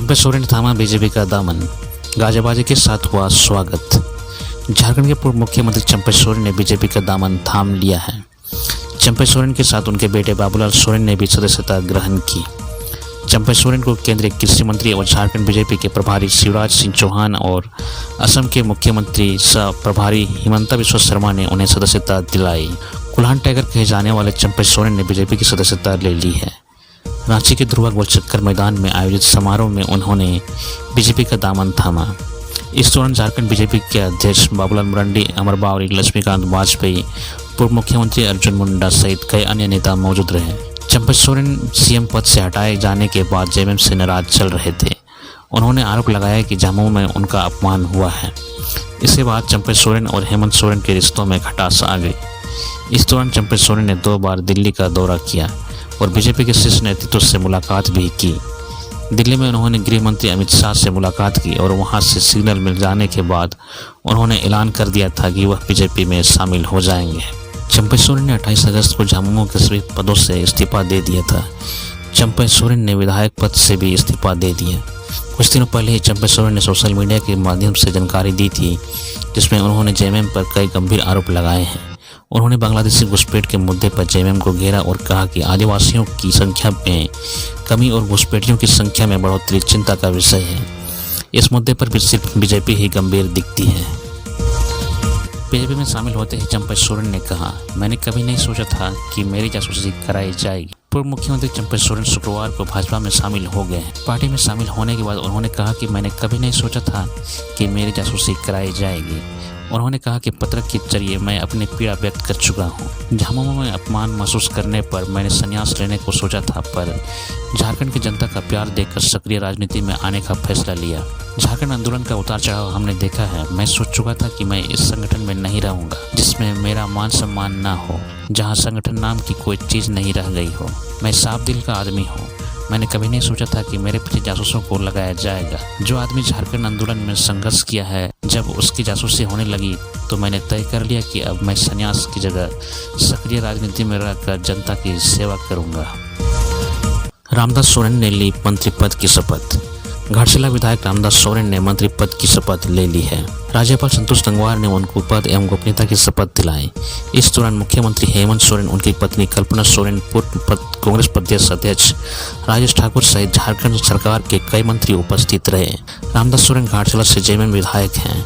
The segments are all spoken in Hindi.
चंपे सोरेन ने थामा बीजेपी का दामन, गाजाबाजी के साथ हुआ स्वागत। झारखंड के पूर्व मुख्यमंत्री चंपे सोरेन ने बीजेपी का दामन थाम लिया है। चंपे सोरेन के साथ उनके बेटे बाबूलाल सोरेन ने भी सदस्यता ग्रहण की। चंपे सोरेन को केंद्रीय कृषि मंत्री और झारखंड बीजेपी के प्रभारी शिवराज सिंह चौहान और असम के मुख्यमंत्री सह प्रभारी हिमंता बिस्वा शर्मा ने उन्हें सदस्यता दिलाई। कुल्हान टाइगर कहे जाने वाले चंपे सोरेन ने बीजेपी की सदस्यता ले ली है। रांची के ध्रुवा गोलचक्कर मैदान में आयोजित समारोह में उन्होंने बीजेपी का दामन थामा। इस दौरान झारखंड बीजेपी के अध्यक्ष बाबूलाल मरांडी, अमर बावरी, लक्ष्मीकांत वाजपेयी, पूर्व मुख्यमंत्री अर्जुन मुंडा सहित कई अन्य नेता मौजूद रहे। चंपे सोरेन सीएम पद से हटाए जाने के बाद जेएमएम से नाराज चल रहे थे। उन्होंने आरोप लगाया कि झामुमो में उनका अपमान हुआ है। इसके बाद चंपे सोरेन और हेमंत सोरेन के रिश्तों में खटास आ गई। इस दौरान चंपे सोरेन ने 2 बार दिल्ली का दौरा किया और बीजेपी के शीर्ष नेतृत्व से मुलाकात भी की। दिल्ली में उन्होंने गृह मंत्री अमित शाह से मुलाकात की और वहां से सिग्नल मिल जाने के बाद उन्होंने ऐलान कर दिया था कि वह बीजेपी में शामिल हो जाएंगे। चंपे सोरेन ने 28 अगस्त को झामुमो के सभी पदों से इस्तीफा दे दिया था। चंपे सोरेन ने विधायक पद से भी इस्तीफा दे दिया। कुछ दिनों पहले ही चंपे सोरेन ने सोशल मीडिया के माध्यम से जानकारी दी थी, जिसमें उन्होंने जेएमएम पर कई गंभीर आरोप लगाए हैं। उन्होंने बांग्लादेशी घुसपैठ के मुद्दे पर जेएमएम को घेरा और कहा कि आदिवासियों की संख्या में कमी और घुसपैठियों की संख्या में बढ़ोतरी चिंता का विषय है। इस मुद्दे पर भी सिर्फ बीजेपी ही गंभीर दिखती है। बीजेपी में शामिल होते ही चंपे सोरेन ने कहा, मैंने कभी नहीं सोचा था कि मेरी जासूसी कराई जाएगी। पूर्व मुख्यमंत्री चंपे सोरेन शुक्रवार को भाजपा में शामिल हो गए। पार्टी में शामिल होने के बाद उन्होंने कहा कि मैंने कभी नहीं सोचा था कि मेरी जासूसी कराई जाएगी। उन्होंने कहा कि पत्र के जरिए मैं अपनी पीड़ा व्यक्त कर चुका हूँ। झामुमो में अपमान महसूस करने पर मैंने संन्यास लेने को सोचा था, पर झारखंड की जनता का प्यार देखकर सक्रिय राजनीति में आने का फैसला लिया। झारखंड आंदोलन का उतार चढ़ाव हमने देखा है। मैं सोच चुका था कि मैं इस संगठन में नहीं रहूंगा जिसमें मेरा मान सम्मान ना हो, जहाँ संगठन नाम की कोई चीज़ नहीं रह गई हो। मैं साफ दिल का आदमी हूँ। मैंने कभी नहीं सोचा था कि मेरे पीछे जासूसों को लगाया जाएगा। जो आदमी झारखंड आंदोलन में संघर्ष किया है, जब उसकी जासूसी होने लगी तो मैंने तय कर लिया कि अब मैं संन्यास की जगह सक्रिय राजनीति में रहकर जनता की सेवा करूंगा। रामदास सोरेन ने ली मंत्री पद की शपथ। घाटशिला विधायक रामदास सोरेन ने मंत्री पद की शपथ ले ली है। राज्यपाल संतोष गंगवार ने उनको पद एवं गोपनीयता की शपथ दिलाई। इस दौरान मुख्यमंत्री हेमंत सोरेन, उनकी पत्नी कल्पना सोरेन, पूर्व कांग्रेस प्रदेश अध्यक्ष राजेश ठाकुर सहित झारखंड सरकार के कई मंत्री उपस्थित रहे। रामदास सोरेन घाटशिला से जेएमएम विधायक हैं।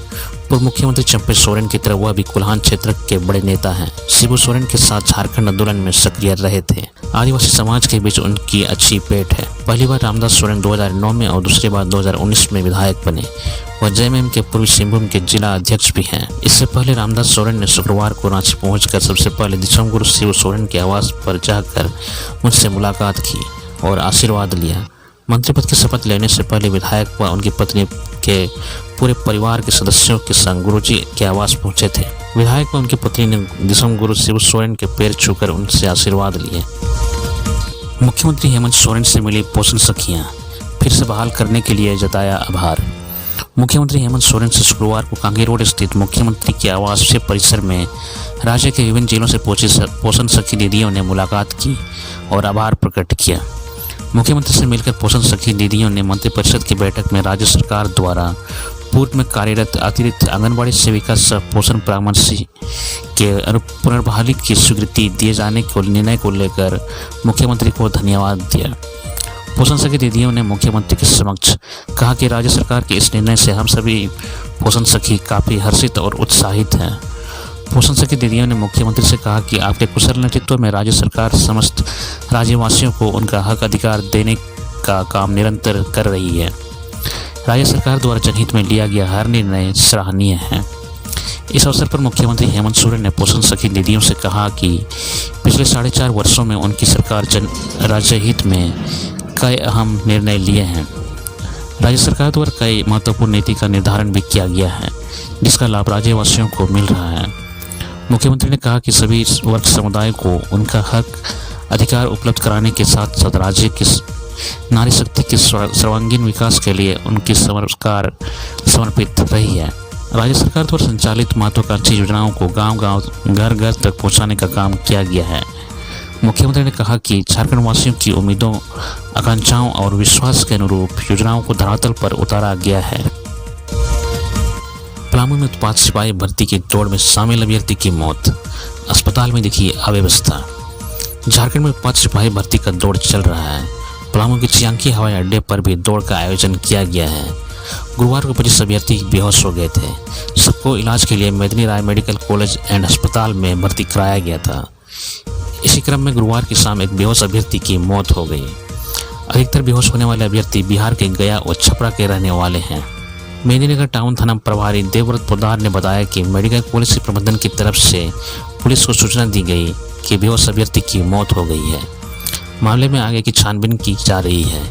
पूर्व मुख्यमंत्री चंपे सोरेन की तरह वह भी कुल्हान क्षेत्र के बड़े नेता हैं। शिबू सोरेन के साथ झारखंड आंदोलन में सक्रिय रहे थे। आदिवासी समाज के बीच उनकी अच्छी पेठ है। पहली बार रामदास सोरेन 2009 में और दूसरी बार 2019 में विधायक बने। वह जेएमएम के पूर्वी सिंहभूम के जिला अध्यक्ष भी हैं। इससे पहले रामदास सोरेन ने शुक्रवार को रांची पहुंचकर सबसे पहले दिसम गुरु शिबू सोरेन के आवास पर जाकर मुझसे मुलाकात की और आशीर्वाद लिया। मंत्री पद की शपथ लेने से पहले विधायक व उनकी पत्नी के पूरे परिवार के सदस्यों के संग गुरुजी के आवास पहुंचे थे। विधायक व उनकी पत्नी ने दिसम गुरु शिबू सोरेन के पैर छूकर उनसे आशीर्वाद लिए। मुख्यमंत्री हेमंत सोरेन से मिली पोषण सखियां, फिर से बहाल करने के लिए जताया आभार। मुख्यमंत्री हेमंत सोरेन से शुक्रवार को कांगी रोड स्थित मुख्यमंत्री के आवासीय परिसर में राज्य के विभिन्न जिलों से पहुंची पोषण सखी दीदियों ने मुलाकात की और आभार प्रकट किया। मुख्यमंत्री से मिलकर पोषण सखी दीदियों ने मंत्रिपरिषद की बैठक में राज्य सरकार द्वारा पूर्व में कार्यरत अतिरिक्त आंगनबाड़ी सेविका सह पोषण परामर्शी के पुनर्बहाली की स्वीकृति दिए जाने को निर्णय को लेकर मुख्यमंत्री को धन्यवाद दिया। पोषण सखी दीदियों ने मुख्यमंत्री के समक्ष कहा कि राज्य सरकार के इस निर्णय से हम सभी पोषण सखी काफ़ी हर्षित और उत्साहित हैं। पोषण सखी दीदियों ने मुख्यमंत्री से कहा कि आपके कुशल नेतृत्व में राज्य सरकार समस्त राज्यवासियों को उनका हक अधिकार देने का काम निरंतर कर रही है। राज्य सरकार द्वारा जनहित में लिया गया हर निर्णय सराहनीय है। इस अवसर पर मुख्यमंत्री हेमंत सोरेन ने पोषण सखी दीदियों से कहा कि पिछले 4.5 वर्षों में उनकी सरकार राज्य हित में कई अहम निर्णय लिए हैं। राज्य सरकार द्वारा कई महत्वपूर्ण नीति का निर्धारण भी किया गया है, जिसका लाभ राज्यवासियों को मिल रहा है। मुख्यमंत्री ने कहा कि सभी वर्ग समुदाय को उनका हक अधिकार उपलब्ध कराने के साथ साथ राज्य की नारी शक्ति के सर्वांगीण विकास के लिए उनकी सरकार समर्पित रही है। राज्य सरकार द्वारा संचालित महत्वाकांक्षी योजनाओं को गांव-गांव, घर-घर तक पहुंचाने का काम किया गया है। मुख्यमंत्री ने कहा कि झारखंड वासियों की उम्मीदों, आकांक्षाओं और विश्वास के अनुरूप योजनाओं को धरातल पर उतारा गया है। पलामू में उत्पाद सिपाही भर्ती की दौड़ में शामिल अभ्यर्थी की मौत, अस्पताल में दिखी अव्यवस्था। झारखंड में उत्पाद सिपाही भर्ती का दौड़ चल रहा है। पलामू के चियांकी हवाई अड्डे पर भी दौड़ का आयोजन किया गया है। गुरुवार को 25 अभ्यर्थी बेहोश हो गए थे। सबको इलाज के लिए मेदिनी राय मेडिकल कॉलेज एंड अस्पताल में भर्ती कराया गया था। इसी क्रम में गुरुवार की शाम एक बेहोश अभ्यर्थी की मौत हो गई। अधिकतर बेहोश होने वाले अभ्यर्थी बिहार के गया और छपरा के रहने वाले हैं। मेदिनीनगर टाउन थाना प्रभारी देवव्रत पोद्दार ने बताया कि मेडिकल कॉलेज के प्रबंधन की तरफ से पुलिस को सूचना दी गई कि बेहोश अभ्यर्थी की मौत हो गई है। मामले में आगे की छानबीन की जा रही है।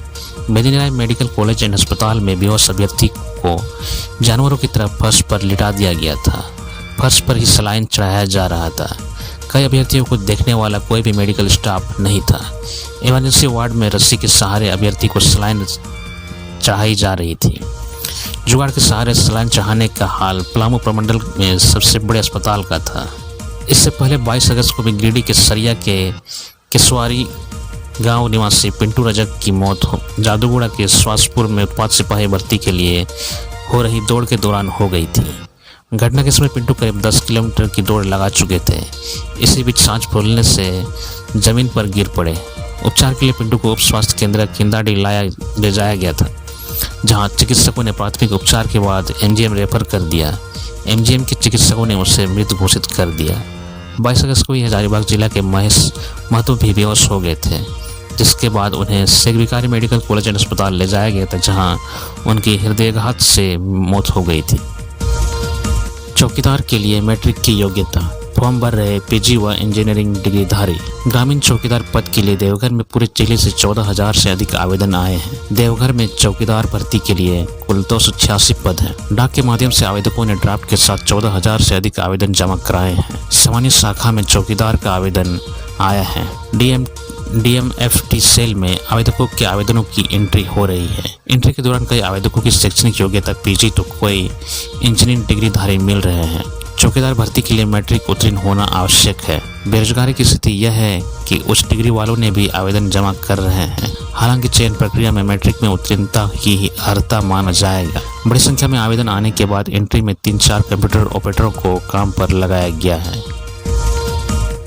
मेदिनी राय मेडिकल कॉलेज एंड अस्पताल में बेहोश अभ्यर्थी को जानवरों की तरह फर्श पर लिटा दिया गया था। फर्श पर ही सलाइन चढ़ाया जा रहा था। कई अभ्यर्थियों को देखने वाला कोई भी मेडिकल स्टाफ नहीं था। इमरजेंसी वार्ड में रस्सी के सहारे अभ्यर्थी को सलाइन चढ़ाई जा रही थी। जुगाड़ के सहारे सलाइन चढ़ाने का हाल पलामू प्रमंडल में सबसे बड़े अस्पताल का था। इससे पहले 22 अगस्त को भी गिरिडीह के सरिया के केसवारी गांव निवासी पिंटू रजक की मौत जादूगोड़ा के स्वासपुर में उत्पाद सिपाही भर्ती के लिए हो रही दौड़ के दौरान हो गई थी। घटना के समय पिंटू करीब 10 किलोमीटर की दौड़ लगा चुके थे। इसी बीच सांस फूलने से जमीन पर गिर पड़े। उपचार के लिए पिंटू को उप स्वास्थ्य केंद्र किंदाडी ले जाया गया था, जहां चिकित्सकों ने प्राथमिक उपचार के बाद एमजीएम रेफर कर दिया। एमजीएम के चिकित्सकों ने उसे मृत घोषित कर दिया। 22 अगस्त को हजारीबाग जिला के महेश महतो भी बेहोश हो गए थे, जिसके बाद उन्हें सेगविकारी मेडिकल कॉलेज एंड अस्पताल ले जाया गया था, जहां उनकी हृदयाघात से मौत हो गई थी। चौकीदार के लिए मैट्रिक की योग्यता, फॉर्म भर रहे पीजी व इंजीनियरिंग डिग्रीधारी। ग्रामीण चौकीदार पद के लिए देवघर में पूरे जिले से 14,000 से अधिक आवेदन आए हैं। देवघर में चौकीदार भर्ती के लिए कुल 286 पद हैं। डाक के माध्यम से आवेदकों ने ड्राफ्ट के साथ 14,000 से अधिक आवेदन जमा कराए हैं। सामान्य शाखा में चौकीदार का आवेदन आया है। डीएमएफटी सेल में आवेदकों के आवेदनों की एंट्री हो रही है। एंट्री के दौरान कई आवेदकों की शैक्षणिक योग्यता पीजी तो कोई इंजीनियरिंग डिग्रीधारी मिल रहे हैं। चौकीदार भर्ती के लिए मैट्रिक उत्तीर्ण होना आवश्यक है। बेरोजगारी की स्थिति यह है कि उच्च डिग्री वालों ने भी आवेदन जमा कर रहे हैं। हालांकि चयन प्रक्रिया में मैट्रिक में उत्तीर्णता ही अर्हता माना जाएगा। बड़ी संख्या में आवेदन आने के बाद एंट्री में 3-4 कंप्यूटर ऑपरेटरों को काम पर लगाया गया है।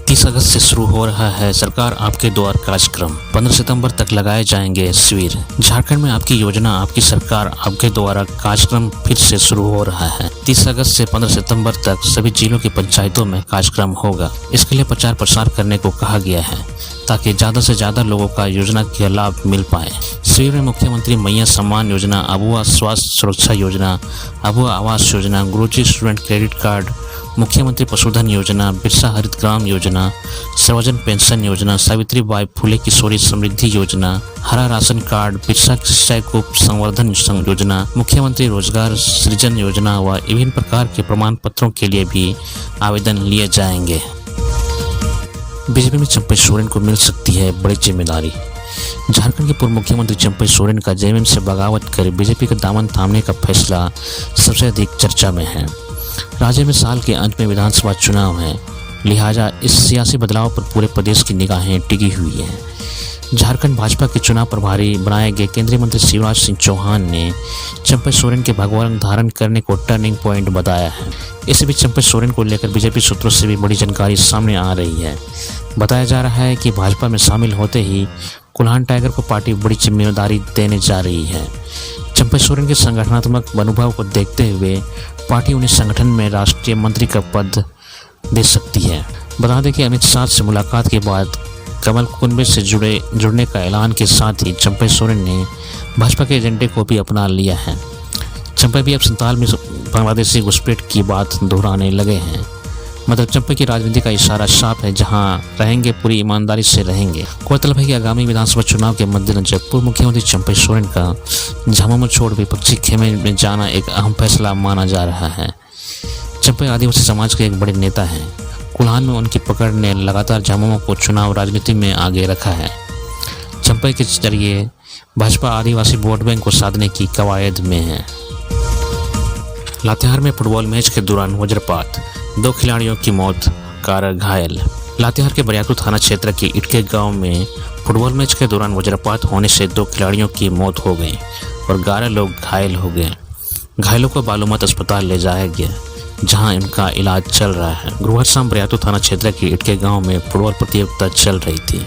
30 अगस्त से शुरू हो रहा है सरकार आपके द्वार कार्यक्रम। 15 सितंबर तक लगाए जाएंगे शिविर। झारखंड में आपकी योजना आपकी सरकार आपके द्वारा कार्यक्रम फिर से शुरू हो रहा है। 30 अगस्त से 15 सितंबर तक सभी जिलों की पंचायतों में कार्यक्रम होगा। इसके लिए प्रचार प्रसार करने को कहा गया है, ताकि ज़्यादा से ज़्यादा लोगों का योजना का लाभ मिल पाए। शिविर में मुख्यमंत्री मैया सम्मान योजना, अबुआ स्वास्थ्य सुरक्षा योजना, अबुआ आवास योजना, गुरुजी स्टूडेंट क्रेडिट कार्ड, मुख्यमंत्री पशुधन योजना, बिरसा हरित ग्राम योजना, सर्वजन पेंशन योजना, सावित्रीबाई फुले किशोरी समृद्धि योजना, हरा राशन कार्ड, बिरसा सिंचाई कूप संवर्धन योजना, मुख्यमंत्री रोजगार सृजन योजना व विभिन्न प्रकार के प्रमाण पत्रों के लिए भी आवेदन लिए जाएंगे। बीजेपी में चंपई सोरेन को मिल सकती है बड़ी जिम्मेदारी। झारखंड के पूर्व मुख्यमंत्री चंपई सोरेन का जेएमएम से बगावत कर बीजेपी का दामन थामने का फैसला सबसे अधिक चर्चा में है। राज्य में साल के अंत में विधानसभा चुनाव है, लिहाजा इस सियासी बदलाव पर पूरे प्रदेश की निगाहें टिकी हुई हैं। झारखंड भाजपा के चुनाव प्रभारी बनाए गए केंद्रीय मंत्री शिवराज सिंह चौहान ने चंपई सोरेन के भगवा रंग धारण करने को टर्निंग पॉइंट बताया है। इसी बीच चंपई सोरेन को लेकर बीजेपी सूत्रों से भी बड़ी जानकारी सामने आ रही है। बताया जा रहा है कि भाजपा में शामिल होते ही कुल्हान टाइगर को पार्टी बड़ी जिम्मेदारी देने जा रही है। चंपई सोरेन के संगठनात्मक अनुभव को देखते हुए पार्टी उन्हें संगठन में राष्ट्रीय मंत्री का पद दे सकती है। बता दें कि अमित शाह से मुलाकात के बाद कमल कुनबे से जुड़ने का ऐलान के साथ ही चंपई सोरेन ने भाजपा के एजेंडे को भी अपना लिया है। चंपई भी अब संताल में बांग्लादेशी घुसपैठ की बात दोहराने लगे हैं। मतलब चंपई की राजनीति का इशारा साफ है, जहां रहेंगे पूरी ईमानदारी से रहेंगे। गौरतलब है कि आगामी विधानसभा चुनाव के मद्देनजर पूर्व मुख्यमंत्री चंपई सोरेन का झामुमो छोड़ विपक्षी खेमे में जाना एक अहम फैसला माना जा रहा है। चंपई आदिवासी समाज के एक बड़े नेता हैं। कुल्हान में उनकी पकड़ ने लगातार झामुमो को चुनाव राजनीति में आगे रखा है। चंपई के जरिए भाजपा आदिवासी वोट बैंक को साधने की कवायद में है। लातेहार में फुटबॉल मैच के दौरान वज्रपात, 2 खिलाड़ियों की मौत, 11 घायल। लातेहार के बरियातू थाना क्षेत्र के इटके गांव में फुटबॉल मैच के दौरान वज्रपात होने से 2 खिलाड़ियों की मौत हो गई और 11 लोग घायल हो गए। घायलों को बालूमाथ अस्पताल ले जाया गया, जहां इनका इलाज चल रहा है। गुरुवार शाम बरियातू थाना क्षेत्र के इटके गांव में फुटबॉल प्रतियोगिता चल रही थी।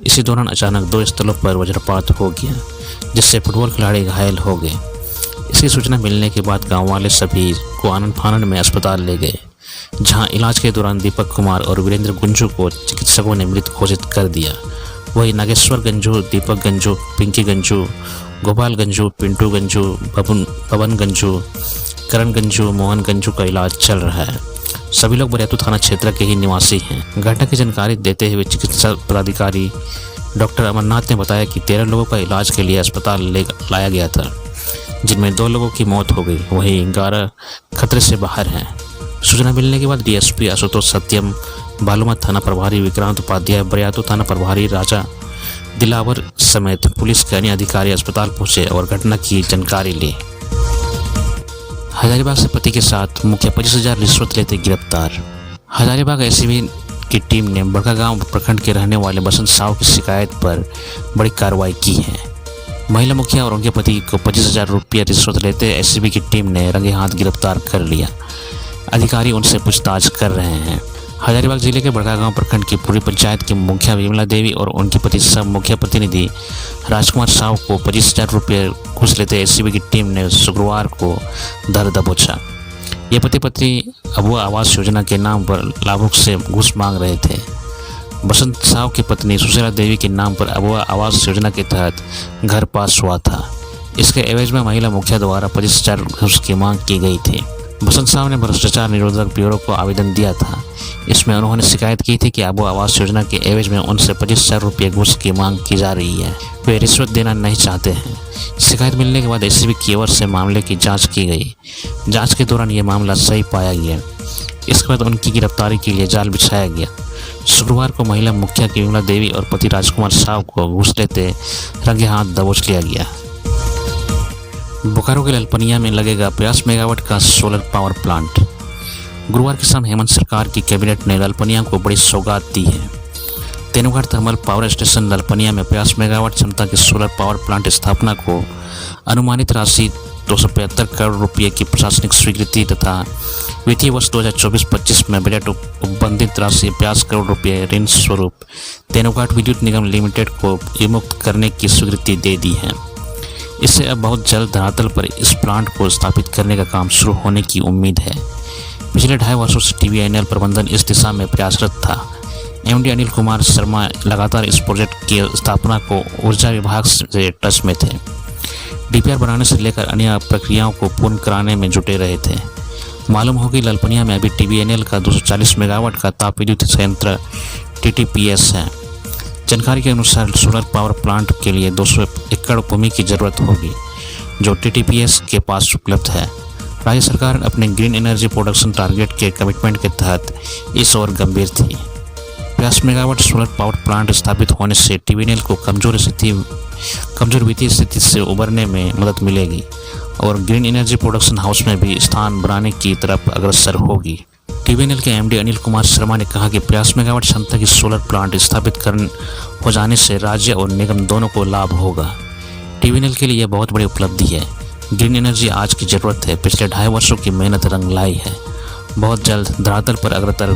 इसी दौरान अचानक 2 स्थलों पर वज्रपात हो गया, जिससे फुटबॉल खिलाड़ी घायल हो गए। इसकी सूचना मिलने के बाद गाँव वाले सभी को आनन फानन में अस्पताल ले गए, जहां इलाज के दौरान दीपक कुमार और वीरेंद्र गुंजू को चिकित्सकों ने मृत घोषित कर दिया। वहीं नागेश्वर गंजू, दीपक गंजू, पिंकी गंजू, गोपाल गंजू, पिंटू गंजू, पवन गंजू, करण गंजू, मोहन गंजू का इलाज चल रहा है। सभी लोग बरियातू थाना क्षेत्र के ही निवासी हैं। घटना की जानकारी देते हुए चिकित्सा पदाधिकारी डॉक्टर अमरनाथ ने बताया कि 13 लोगों का इलाज के लिए अस्पताल लाया गया था, जिनमें 2 लोगों की मौत हो गई, वहीं 11 खतरे से बाहर हैं। सूचना मिलने के बाद डीएसपी आशुतोष सत्यम, बालूमाथ थाना प्रभारी विक्रांत उपाध्याय, बरियातू थाना प्रभारी राजा दिलावर समेत पुलिस के अन्य अधिकारी अस्पताल पहुंचे और घटना की जानकारी ली। हजारीबाग से पति के साथ मुखिया 25,000 रिश्वत लेते गिरफ्तार। हजारीबाग एसीबी की टीम ने बड़कागांव प्रखंड के रहने वाले बसंत साव की शिकायत पर बड़ी कार्रवाई की है। महिला मुखिया और उनके पति को 25,000 रुपये रिश्वत लेते एसीबी की टीम ने रंगे हाथ गिरफ्तार कर लिया। अधिकारी उनसे पूछताछ कर रहे हैं। हजारीबाग जिले के बड़कागांव प्रखंड की पूरी पंचायत की मुखिया विमला देवी और उनके पति सब मुखिया प्रतिनिधि राजकुमार साव को 25,000 रुपये घूस लेते एसीबी की टीम ने शुक्रवार को धर दबोचा। ये पति पत्नी अबुआ आवास योजना के नाम पर लाभुक से घूस मांग रहे थे। बसंत साव की पत्नी सुशीला देवी के नाम पर अबुआ आवास योजना के तहत घर पास हुआ था। इसके एवज में महिला मुखिया द्वारा 25,000 घूस की मांग की गई थी। बसंत साव ने भ्रष्टाचार निरोधक ब्यूरो को आवेदन दिया था। इसमें उन्होंने शिकायत की थी कि अबुआ आवास योजना के एवज में उनसे 25,000 रुपये घूस की मांग की जा रही है। वे रिश्वत देना नहीं चाहते हैं। शिकायत मिलने के बाद एसीबी की ओर से मामले की जांच की गई। जांच के दौरान ये मामला सही पाया गया। इसके बाद उनकी गिरफ्तारी के लिए जाल बिछाया गया। शुक्रवार को महिला मुखिया की विमला देवी और पति राजकुमार साव को घूस लेते रंगे हाथ दबोच लिया गया। बोकारो के ललपनिया में लगेगा 50 मेगावाट का सोलर पावर प्लांट। गुरुवार की शाम हेमंत सरकार की कैबिनेट ने ललपनिया को बड़ी सौगात दी है। Tenughat thermal power station Lalpania में 50 मेगावाट क्षमता के सोलर पावर प्लांट स्थापना को अनुमानित राशि 275 करोड़ रुपये की प्रशासनिक स्वीकृति तथा वित्तीय वर्ष 2024-25 में बजट उपबंधित राशि 50 करोड़ रुपये ऋण स्वरूप तेनुघाट विद्युत निगम लिमिटेड को विमुक्त करने की स्वीकृति दे दी है। इससे अब बहुत जल्द धरातल पर इस प्लांट को स्थापित करने का काम शुरू होने की उम्मीद है। पिछले 2.5 वर्षों से TVNL प्रबंधन इस दिशा में प्रयासरत था। MD अनिल कुमार शर्मा लगातार इस प्रोजेक्ट की स्थापना को ऊर्जा विभाग से टच में थे। DPR बनाने से लेकर अन्य प्रक्रियाओं को पूर्ण कराने में जुटे रहे थे। मालूम हो कि ललपनिया में अभी TVNL का 240 मेगावाट का ताप विद्युत संयंत्र TTPS है। जानकारी के अनुसार सोलर पावर प्लांट के लिए 200 एकड़ भूमि की जरूरत होगी, जो TTPS के पास उपलब्ध है। राज्य सरकार अपने ग्रीन एनर्जी प्रोडक्शन टारगेट के कमिटमेंट के तहत इस ओर गंभीर थी। 50 मेगावाट सोलर पावर प्लांट स्थापित होने से TVNL को कमजोर वित्तीय स्थिति से उबरने में मदद मिलेगी और ग्रीन एनर्जी प्रोडक्शन हाउस में भी स्थान बनाने की तरफ अग्रसर होगी। TVNL के MD अनिल कुमार शर्मा ने कहा कि 50 मेगावाट क्षमता की सोलर प्लांट स्थापित हो जाने से राज्य और निगम दोनों को लाभ होगा। TVNL के लिए यह बहुत बड़ी उपलब्धि है। ग्रीन एनर्जी आज की जरूरत है। पिछले 2.5 वर्षों की मेहनत रंग लाई है। बहुत जल्द धरातल पर अग्रतर